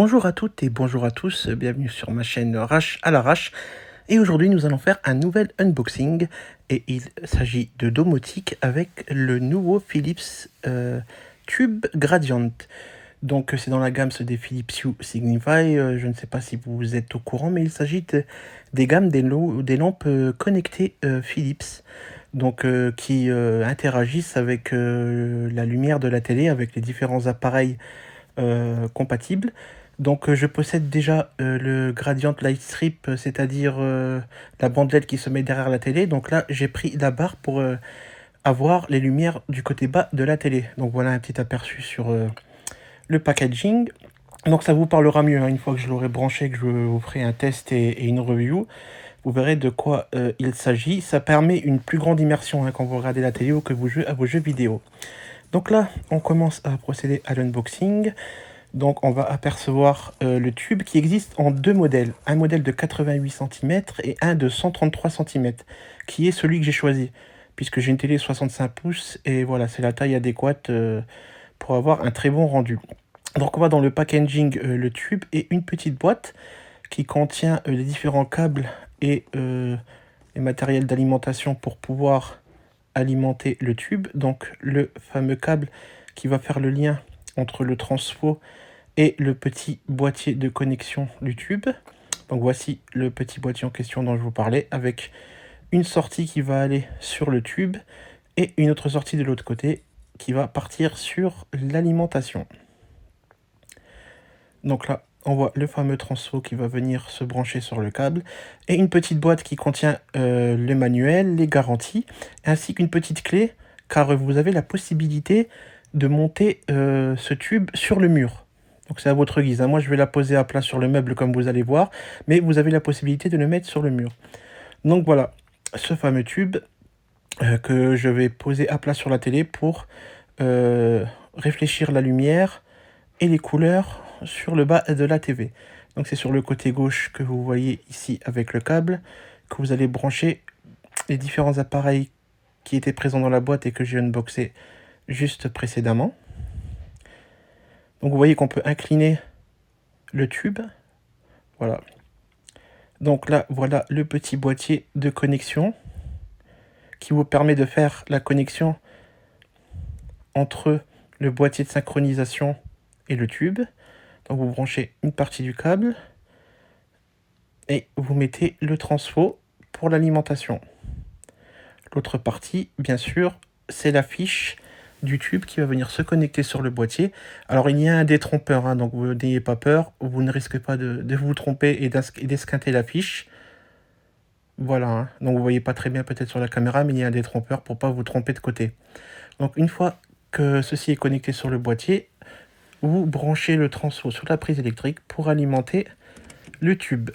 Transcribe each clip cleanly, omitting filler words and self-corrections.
Bonjour à toutes et bonjour à tous, bienvenue sur ma chaîne Rash à l'arrache. Et aujourd'hui nous allons faire un nouvel unboxing et il s'agit de domotique avec le nouveau Philips Tube Gradient. Donc c'est dans la gamme des Philips Hue Signify, je ne sais pas si vous êtes au courant, mais il s'agit des gammes des lampes connectées Philips. Donc qui interagissent avec la lumière de la télé, avec les différents appareils compatibles. Donc je possède déjà le Gradient Light Strip, c'est-à-dire la bandelette qui se met derrière la télé. Donc là j'ai pris la barre pour avoir les lumières du côté bas de la télé. Donc voilà un petit aperçu sur le packaging. Donc ça vous parlera mieux hein, une fois que je l'aurai branché, que je vous ferai un test et une review. Vous verrez de quoi il s'agit. Ça permet une plus grande immersion hein, quand vous regardez la télé ou que vous jouez à vos jeux vidéo. Donc là, on commence à procéder à l'unboxing. Donc on va apercevoir le tube qui existe en deux modèles. Un modèle de 88 cm et un de 133 cm, qui est celui que j'ai choisi. Puisque j'ai une télé 65 pouces et voilà, c'est la taille adéquate pour avoir un très bon rendu. Donc on va dans le packaging le tube et une petite boîte qui contient les différents câbles et les matériels d'alimentation pour pouvoir alimenter le tube. Donc le fameux câble qui va faire le lien entre le transfo et le petit boîtier de connexion du tube. Donc voici le petit boîtier en question dont je vous parlais, avec une sortie qui va aller sur le tube et une autre sortie de l'autre côté qui va partir sur l'alimentation. Donc là, on voit le fameux transfo qui va venir se brancher sur le câble et une petite boîte qui contient le manuel, les garanties, ainsi qu'une petite clé, car vous avez la possibilité de monter ce tube sur le mur. Donc c'est à votre guise, hein. Moi je vais la poser à plat sur le meuble comme vous allez voir, mais vous avez la possibilité de le mettre sur le mur. Donc voilà, ce fameux tube que je vais poser à plat sur la télé pour réfléchir la lumière et les couleurs sur le bas de la TV. Donc c'est sur le côté gauche que vous voyez ici avec le câble que vous allez brancher les différents appareils qui étaient présents dans la boîte et que j'ai unboxé juste précédemment. Donc vous voyez qu'on peut incliner le tube. Voilà. Donc là, voilà le petit boîtier de connexion qui vous permet de faire la connexion entre le boîtier de synchronisation et le tube. Donc vous branchez une partie du câble et vous mettez le transfo pour l'alimentation. L'autre partie, bien sûr, c'est la fiche du tube qui va venir se connecter sur le boîtier. Alors il y a un détrompeur, hein, donc vous n'ayez pas peur, vous ne risquez pas de vous tromper et d'esquinter la fiche. Voilà, hein. Donc vous voyez pas très bien peut-être sur la caméra, mais il y a un détrompeur pour pas vous tromper de côté. Donc une fois que ceci est connecté sur le boîtier, vous branchez le transfo sur la prise électrique pour alimenter le tube.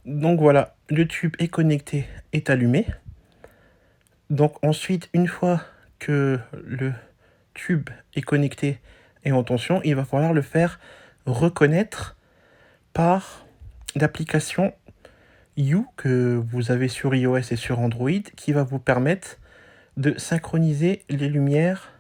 Donc voilà, le tube est connecté, est allumé. Donc ensuite, une fois que le tube est connecté et en tension, il va falloir le faire reconnaître par l'application Hue que vous avez sur iOS et sur Android qui va vous permettre de synchroniser les lumières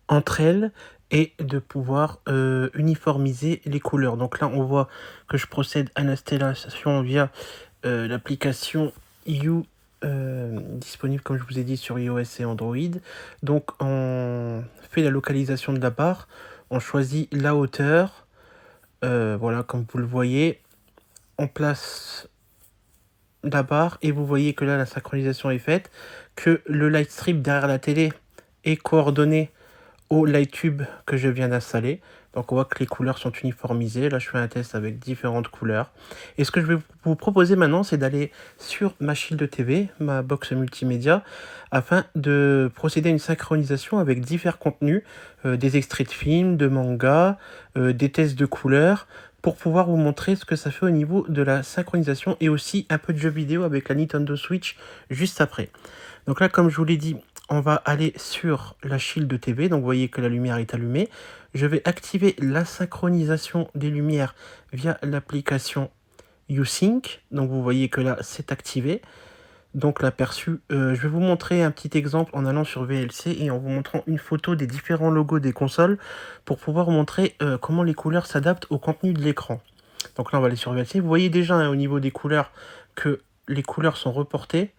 entre elles et de pouvoir uniformiser les couleurs. Donc là, on voit que je procède à l'installation via l'application Hue disponible, comme je vous ai dit, sur iOS et Android. Donc on fait la localisation de la barre, on choisit la hauteur, voilà, comme vous le voyez, on place la barre et vous voyez que là la synchronisation est faite, que le light strip derrière la télé est coordonné au light tube que je viens d'installer. Donc on voit que les couleurs sont uniformisées. Là je fais un test avec différentes couleurs. Et ce que je vais vous proposer maintenant, c'est d'aller sur ma Shield TV, ma box multimédia, afin de procéder à une synchronisation avec divers contenus, des extraits de films, de mangas, des tests de couleurs, pour pouvoir vous montrer ce que ça fait au niveau de la synchronisation et aussi un peu de jeux vidéo avec la Nintendo Switch juste après. Donc là, comme je vous l'ai dit, on va aller sur la Shield TV, donc vous voyez que la lumière est allumée. Je vais activer la synchronisation des lumières via l'application USync, donc vous voyez que là c'est activé. donc l'aperçu. Je vais vous montrer un petit exemple en allant sur VLC et en vous montrant une photo des différents logos des consoles pour pouvoir vous montrer comment les couleurs s'adaptent au contenu de l'écran. Donc là, on va aller sur VLC. Vous voyez déjà hein, au niveau des couleurs que les couleurs sont reportées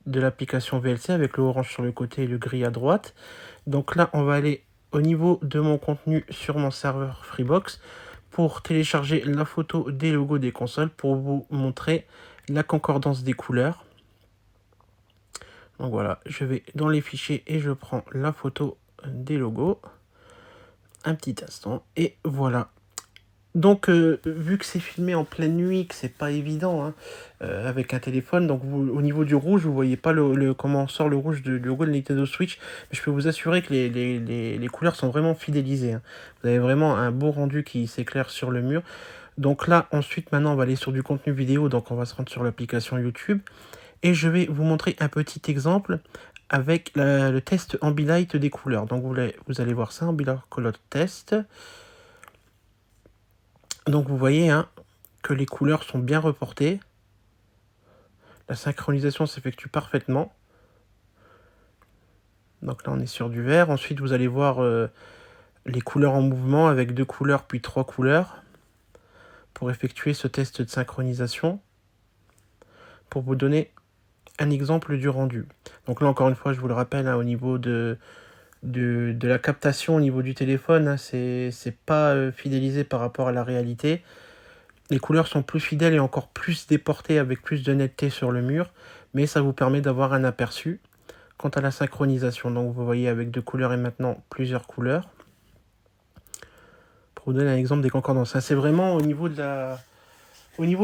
de l'application VLC avec le orange sur le côté et le gris à droite. Donc là, on va aller au niveau de mon contenu sur mon serveur Freebox pour télécharger la photo des logos des consoles pour vous montrer la concordance des couleurs. Donc voilà, je vais dans les fichiers et je prends la photo des logos. Un petit instant et voilà. Donc, vu que c'est filmé en pleine nuit, que c'est pas évident hein, avec un téléphone, donc vous, au niveau du rouge, vous voyez pas comment sort le rouge du logo de Nintendo Switch, mais je peux vous assurer que les couleurs sont vraiment fidélisées. Hein. Vous avez vraiment un beau rendu qui s'éclaire sur le mur. Donc là, ensuite, maintenant, on va aller sur du contenu vidéo, donc on va se rendre sur l'application YouTube, et je vais vous montrer un petit exemple avec le test Ambilight des couleurs. Donc vous allez voir ça, Ambilight Color Test. Donc vous voyez hein, que les couleurs sont bien reportées. La synchronisation s'effectue parfaitement. Donc là on est sur du vert. Ensuite vous allez voir les couleurs en mouvement avec 2 couleurs puis 3 couleurs pour effectuer ce test de synchronisation. Pour vous donner un exemple du rendu. Donc là encore une fois je vous le rappelle hein, au niveau de la captation au niveau du téléphone, hein, c'est pas fidélisé par rapport à la réalité. Les couleurs sont plus fidèles et encore plus déportées avec plus de netteté sur le mur, mais ça vous permet d'avoir un aperçu. Quant à la synchronisation, donc vous voyez avec 2 couleurs et maintenant plusieurs couleurs. Pour vous donner un exemple des concordances, c'est vraiment au niveau de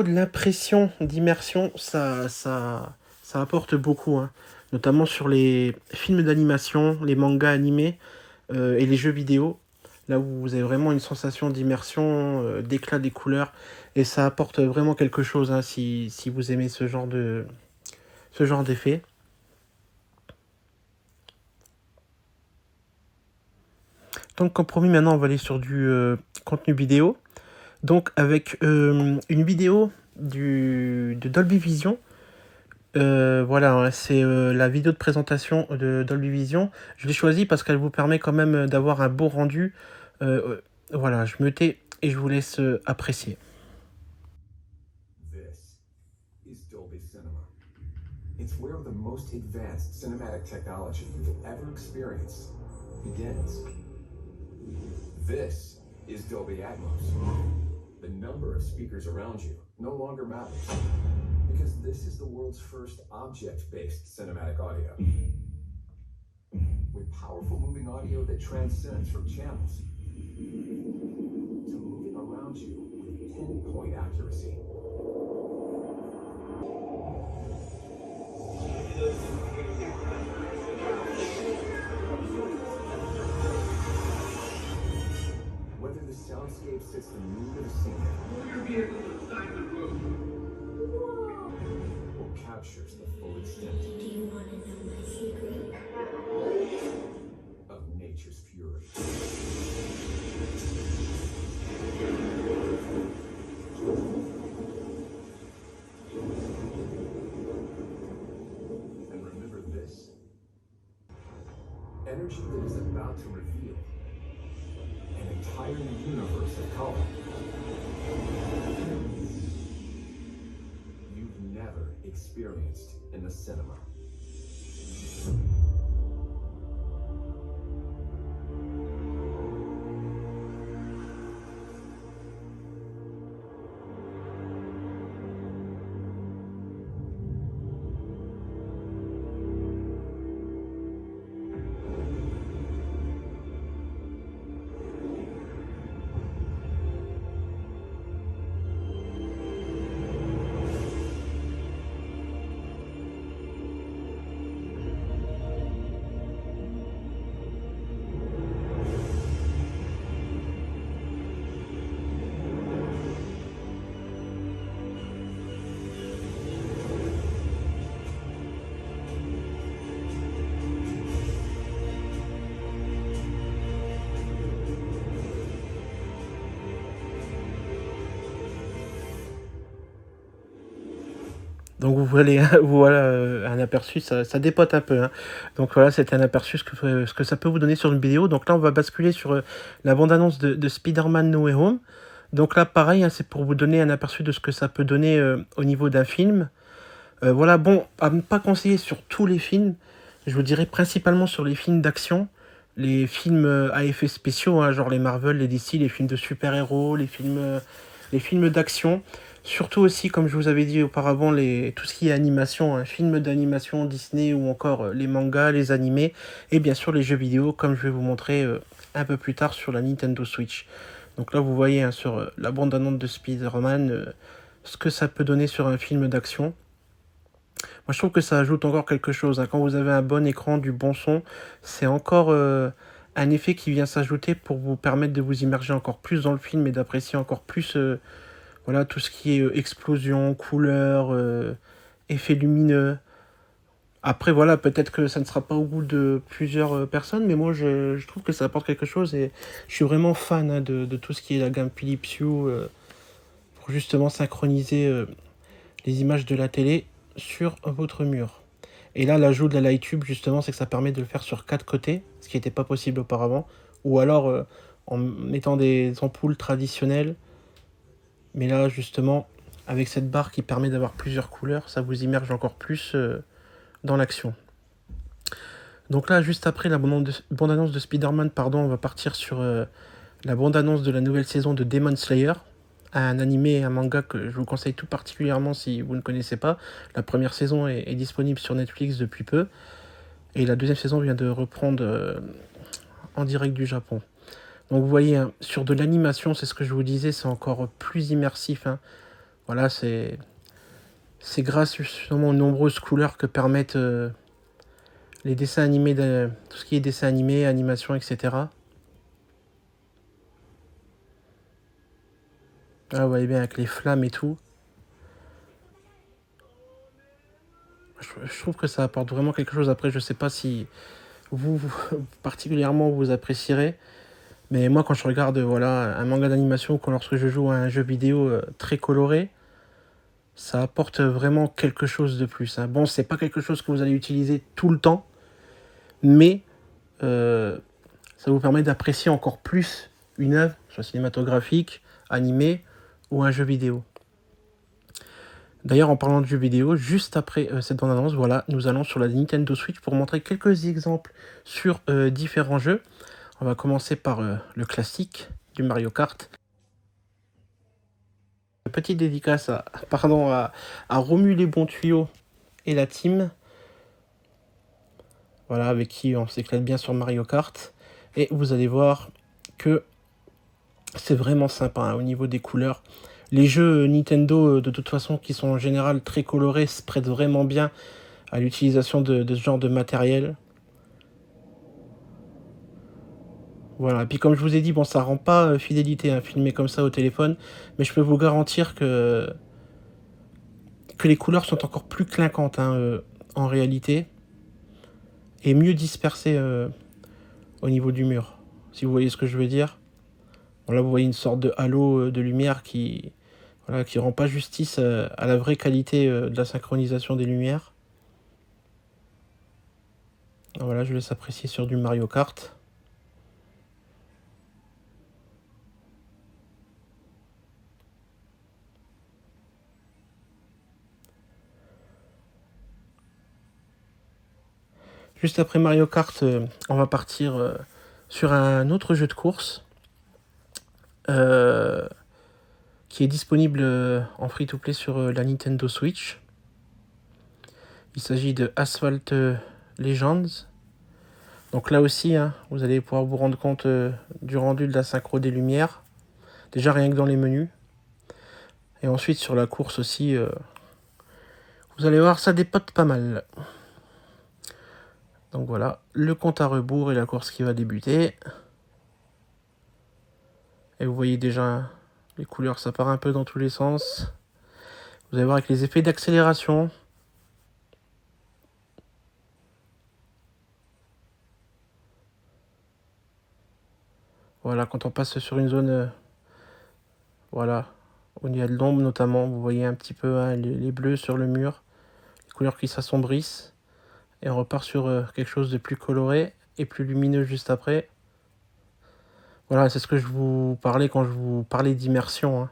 l'impression d'immersion, ça apporte beaucoup, hein. Notamment sur les films d'animation, les mangas animés et les jeux vidéo. Là où vous avez vraiment une sensation d'immersion, d'éclat des couleurs. Et ça apporte vraiment quelque chose hein, si vous aimez ce genre d'effet. Donc comme promis, maintenant on va aller sur du contenu vidéo. Donc avec une vidéo de Dolby Vision. Voilà, c'est la vidéo de présentation de Dolby Vision. Je l'ai choisie parce qu'elle vous permet quand même d'avoir un beau rendu. Voilà, je me tais et je vous laisse apprécier. This is Dolby Cinema. It's where the most advanced cinematic technology you've ever experienced begins. This is Dolby Atmos. The number of speakers around you no longer matters, because this is the world's first object-based cinematic audio. With powerful moving audio that transcends from channels to moving around you with pinpoint accuracy. Whether the soundscape sits the mood of a scene or captures the full extent Do you want to know my secret? of nature's fury. And remember this: energy that is about to reveal an entire universe of color you've never experienced in the cinema. Donc vous voyez, voilà un aperçu, ça dépote un peu, hein. Donc voilà, c'était un aperçu ce que ça peut vous donner sur une vidéo. Donc là, on va basculer sur la bande-annonce de Spider-Man No Way Home. Donc là, pareil, hein, c'est pour vous donner un aperçu de ce que ça peut donner au niveau d'un film. Voilà, bon, à ne pas conseiller sur tous les films, je vous dirais principalement sur les films d'action, les films à effets spéciaux, hein, genre les Marvel, les DC, les films de super-héros, les films d'action. Surtout aussi, comme je vous avais dit auparavant, tout ce qui est animation, hein, films d'animation Disney ou encore les mangas, les animés, et bien sûr les jeux vidéo, comme je vais vous montrer un peu plus tard sur la Nintendo Switch. Donc là, vous voyez hein, sur la bande-annonce de Spider-Man ce que ça peut donner sur un film d'action. Moi, je trouve que ça ajoute encore quelque chose, hein. Quand vous avez un bon écran, du bon son, c'est encore un effet qui vient s'ajouter pour vous permettre de vous immerger encore plus dans le film et d'apprécier encore plus voilà, tout ce qui est explosion, couleurs, effets lumineux. Après, voilà, peut-être que ça ne sera pas au goût de plusieurs personnes, mais moi, je trouve que ça apporte quelque chose et je suis vraiment fan hein, de tout ce qui est la gamme Philips Hue pour justement synchroniser les images de la télé sur votre mur. Et là, l'ajout de la Lighttube, justement, c'est que ça permet de le faire sur 4 côtés, ce qui n'était pas possible auparavant. Ou alors en mettant des ampoules traditionnelles. Mais là, justement, avec cette barre qui permet d'avoir plusieurs couleurs, ça vous immerge encore plus dans l'action. Donc là, juste après la bande-annonce de Spider-Man, pardon, on va partir sur la bande-annonce de la nouvelle saison de Demon Slayer, un animé et un manga que je vous conseille tout particulièrement si vous ne connaissez pas. La première saison est disponible sur Netflix depuis peu, et la deuxième saison vient de reprendre en direct du Japon. Donc vous voyez, hein, sur de l'animation, c'est ce que je vous disais, c'est encore plus immersif. Hein. Voilà, c'est grâce justement aux nombreuses couleurs que permettent les dessins animés, tout ce qui est dessin animé, animation, etc. Ah, vous voyez bien avec les flammes et tout. Je trouve que ça apporte vraiment quelque chose. Après, je sais pas si vous particulièrement vous apprécierez. Mais moi, quand je regarde voilà, un manga d'animation ou lorsque je joue à un jeu vidéo très coloré, ça apporte vraiment quelque chose de plus. Hein. Bon, c'est pas quelque chose que vous allez utiliser tout le temps, mais ça vous permet d'apprécier encore plus une œuvre, soit cinématographique, animée ou un jeu vidéo. D'ailleurs, en parlant de jeux vidéo, juste après cette bande-annonce, voilà, nous allons sur la Nintendo Switch pour montrer quelques exemples sur différents jeux. On va commencer par le classique du Mario Kart. Petite dédicace à Romu les bons tuyaux et la team. Voilà, avec qui on s'éclate bien sur Mario Kart. Et vous allez voir que c'est vraiment sympa hein, au niveau des couleurs. Les jeux Nintendo, de toute façon, qui sont en général très colorés, se prêtent vraiment bien à l'utilisation de ce genre de matériel. Voilà, et puis comme je vous ai dit, bon, ça rend pas fidélité à filmer comme ça au téléphone, mais je peux vous garantir que les couleurs sont encore plus clinquantes hein, en réalité, et mieux dispersées au niveau du mur, si vous voyez ce que je veux dire. Bon, là, vous voyez une sorte de halo de lumière qui rend pas justice à la vraie qualité de la synchronisation des lumières. Voilà, je laisse apprécier sur du Mario Kart. Juste après Mario Kart, on va partir sur un autre jeu de course qui est disponible en free-to-play sur la Nintendo Switch. Il s'agit de Asphalt Legends. Donc là aussi, hein, vous allez pouvoir vous rendre compte du rendu de la synchro des lumières. Déjà rien que dans les menus. Et ensuite sur la course aussi, vous allez voir, ça dépote pas mal. Donc voilà, le compte à rebours et la course qui va débuter. Et vous voyez déjà, les couleurs, ça part un peu dans tous les sens. Vous allez voir avec les effets d'accélération. Voilà, quand on passe sur une zone, voilà, où il y a de l'ombre notamment, vous voyez un petit peu hein, les bleus sur le mur. couleurs qui s'assombrissent. Et on repart sur quelque chose de plus coloré et plus lumineux juste après. Voilà, c'est ce que je vous parlais quand je vous parlais d'immersion. Hein.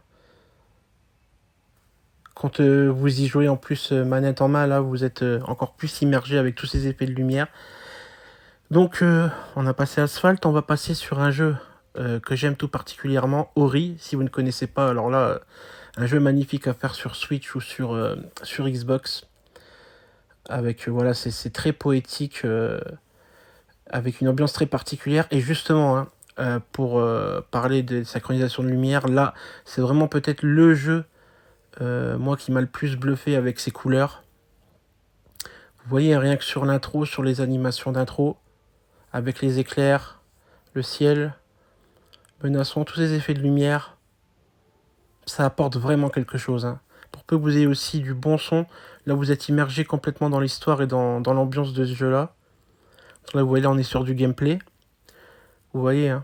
Quand vous y jouez en plus manette en main, là, vous êtes encore plus immergé avec tous ces effets de lumière. Donc, on a passé Asphalt, on va passer sur un jeu que j'aime tout particulièrement, Ori. Si vous ne connaissez pas, alors là, un jeu magnifique à faire sur Switch ou sur Xbox. Avec, voilà, c'est très poétique, avec une ambiance très particulière. Et justement, hein, pour parler de synchronisation de lumière, là, c'est vraiment peut-être le jeu, moi, qui m'a le plus bluffé avec ses couleurs. Vous voyez, rien que sur l'intro, sur les animations d'intro, avec les éclairs, le ciel, menaçant, tous ces effets de lumière, ça apporte vraiment quelque chose. Hein. Pour peu que vous ayez aussi du bon son, là vous êtes immergé complètement dans l'histoire et dans l'ambiance de ce jeu-là. Là vous voyez, là on est sur du gameplay. Vous voyez, hein,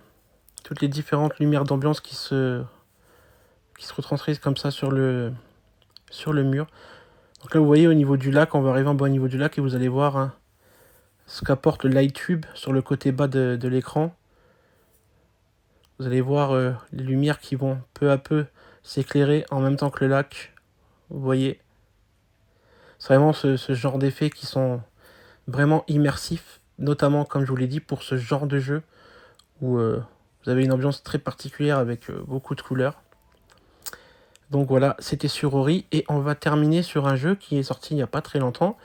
toutes les différentes lumières d'ambiance qui se retranscrivent comme ça sur le mur. Donc là vous voyez au niveau du lac, on va arriver en bas au niveau du lac et vous allez voir hein, ce qu'apporte le light tube sur le côté bas de l'écran. Vous allez voir les lumières qui vont peu à peu s'éclairer en même temps que le lac. Vous voyez. C'est vraiment ce genre d'effets qui sont vraiment immersifs, notamment comme je vous l'ai dit pour ce genre de jeu où vous avez une ambiance très particulière avec beaucoup de couleurs. Donc voilà, c'était sur Ori et on va terminer sur un jeu qui est sorti il n'y a pas très longtemps.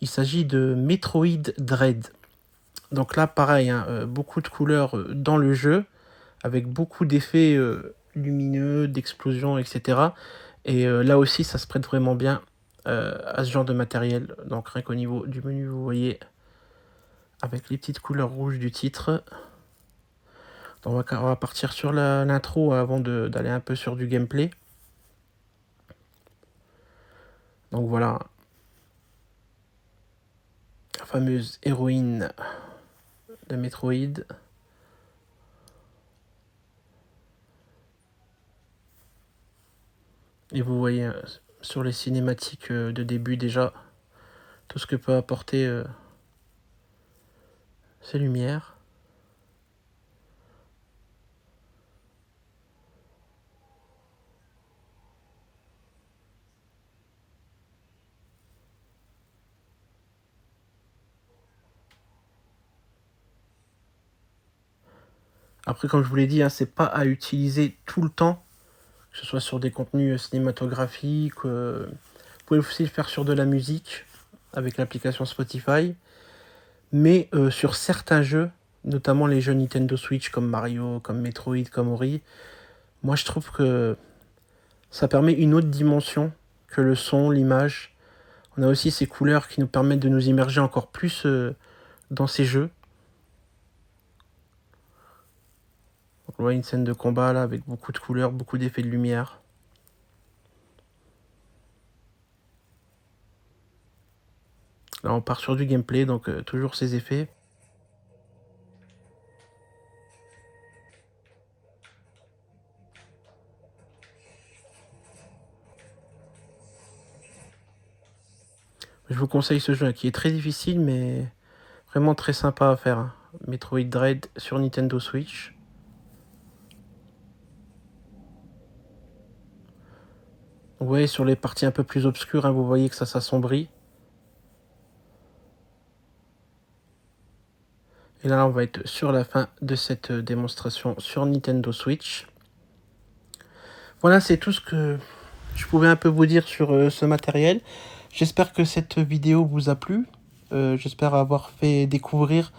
Il s'agit de Metroid Dread. Donc là pareil, hein, beaucoup de couleurs dans le jeu avec beaucoup d'effets lumineux, d'explosions, etc. Et là aussi ça se prête vraiment bien à ce genre de matériel. Donc rien qu'au niveau du menu vous voyez avec les petites couleurs rouges du titre. Donc on va partir sur l'intro avant d'aller un peu sur du gameplay. Donc voilà, la fameuse héroïne de Metroid. Et vous voyez sur les cinématiques de début déjà tout ce que peut apporter ces lumières. Après, comme je vous l'ai dit, hein, c'est pas à utiliser tout le temps, que ce soit sur des contenus cinématographiques. Vous pouvez aussi le faire sur de la musique avec l'application Spotify. Mais sur certains jeux, notamment les jeux Nintendo Switch comme Mario, comme Metroid, comme Ori, moi je trouve que ça permet une autre dimension que le son, l'image. On a aussi ces couleurs qui nous permettent de nous immerger encore plus dans ces jeux. Donc, on voit une scène de combat là avec beaucoup de couleurs, beaucoup d'effets de lumière. Là on part sur du gameplay, donc toujours ces effets. Je vous conseille ce jeu qui est très difficile mais vraiment très sympa à faire. Hein. Metroid Dread sur Nintendo Switch. Vous voyez sur les parties un peu plus obscures, hein, vous voyez que ça s'assombrit. Et là on va être sur la fin de cette démonstration sur Nintendo Switch. Voilà, c'est tout ce que je pouvais un peu vous dire sur ce matériel. J'espère que cette vidéo vous a plu. J'espère avoir fait découvrir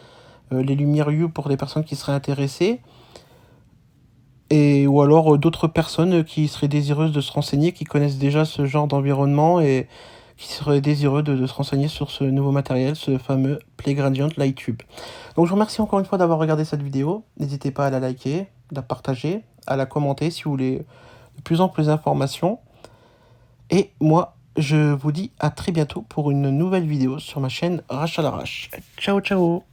les lumières Hue pour des personnes qui seraient intéressées. Et, ou alors d'autres personnes qui seraient désireuses de se renseigner, qui connaissent déjà ce genre d'environnement et qui seraient désireux de se renseigner sur ce nouveau matériel, ce fameux Play Gradient Light Tube. Donc je vous remercie encore une fois d'avoir regardé cette vidéo. N'hésitez pas à la liker, à la partager, à la commenter si vous voulez de plus en plus d'informations. Et moi, je vous dis à très bientôt pour une nouvelle vidéo sur ma chaîne Rash à l'Arrache. Ciao, ciao!